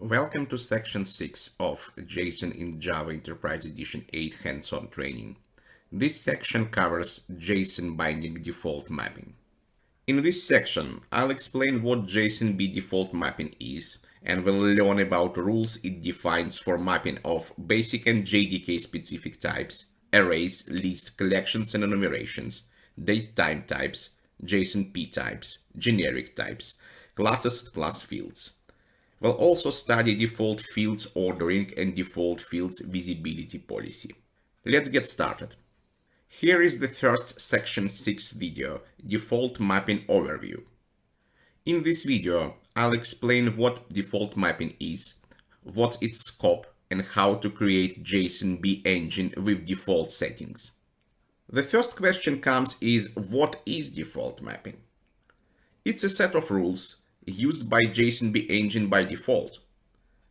Welcome to section 6 of JSON in Java Enterprise Edition 8 hands-on training. This section covers JSON binding default mapping. In this section, I'll explain what JSON-B default mapping is, and we'll learn about rules it defines for mapping of basic and JDK specific types, arrays, list, collections and enumerations, date-time types, JSON P types, generic types, classes and class fields. We'll also study default fields ordering and default fields visibility policy. Let's get started. Here is the first section 6 video, default mapping overview. In this video, I'll explain what default mapping is, what's its scope, and how to create JSON-B engine with default settings. The first question comes is, what is default mapping? It's a set of rules used by JSON-B engine by default.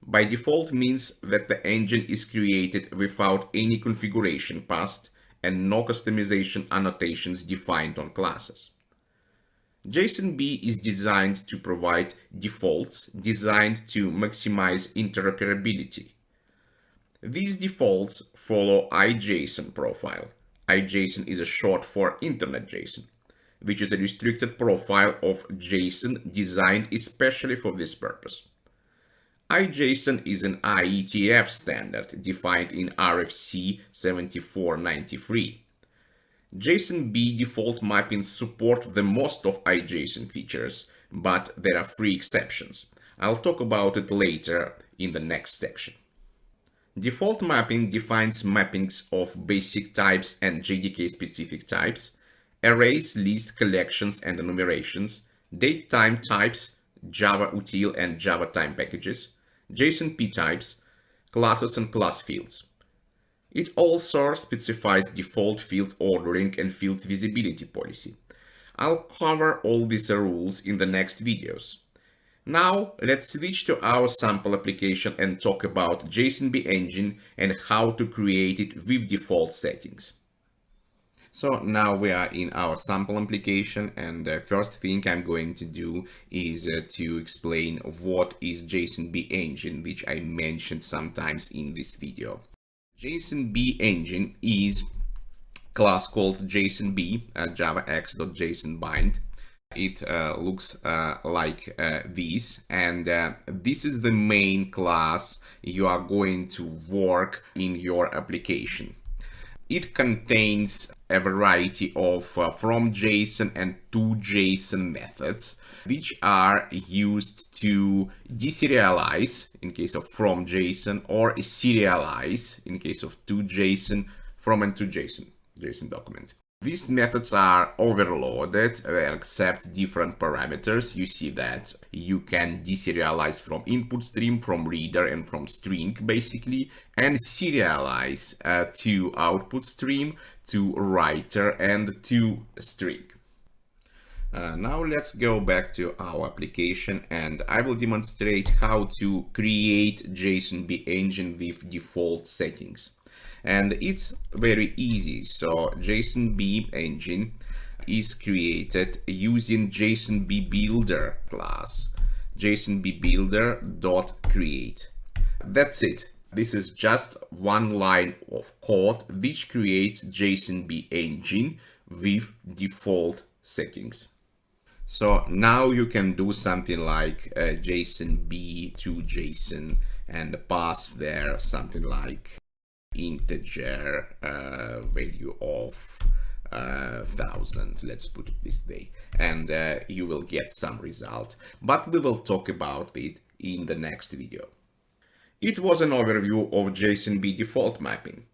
By default means that the engine is created without any configuration passed and no customization annotations defined on classes. JSON-B is designed to provide defaults designed to maximize interoperability. These defaults follow iJSON profile. iJSON is a short for Internet JSON, which is a restricted profile of JSON designed especially for this purpose. iJSON is an IETF standard defined in RFC 7493. JSON-B default mappings support the most of iJSON features, but there are 3 exceptions. I'll talk about it later in the next section. Default mapping defines mappings of basic types and JDK specific types, arrays, list, collections and enumerations, date-time types, Java util and Java time packages, JSON P types, classes and class fields. It also specifies default field ordering and field visibility policy. I'll cover all these rules in the next videos. Now let's switch to our sample application and talk about JSON-B engine and how to create it with default settings. So now we are in our sample application, and the first thing I'm going to do is to explain what is JSON-B engine, which I mentioned sometimes in this video. JSON-B engine is class called JSON-B, javax.json bind. It looks like this, and this is the main class you are going to work in your application. It contains a variety of from JSON and to JSON methods, which are used to deserialize in case of from JSON or serialize in case of to JSON, from and to JSON document. These methods are overloaded and accept different parameters. You see that you can deserialize from input stream, from reader and from string basically, and serialize to output stream, to writer and to string. Now let's go back to our application, and I will demonstrate how to create JSON-B engine with default settings. And it's very easy. So JSON-B engine is created using JSON-B builder class, JSON-B builder.create. That's it. This is just one line of code which creates JSON-B engine with default settings. So now you can do something like JSON-B to JSON and pass there something like integer value of 1000, let's put it this way, and you will get some result, but we will talk about it in the next video. It was an overview of JSON-B default mapping.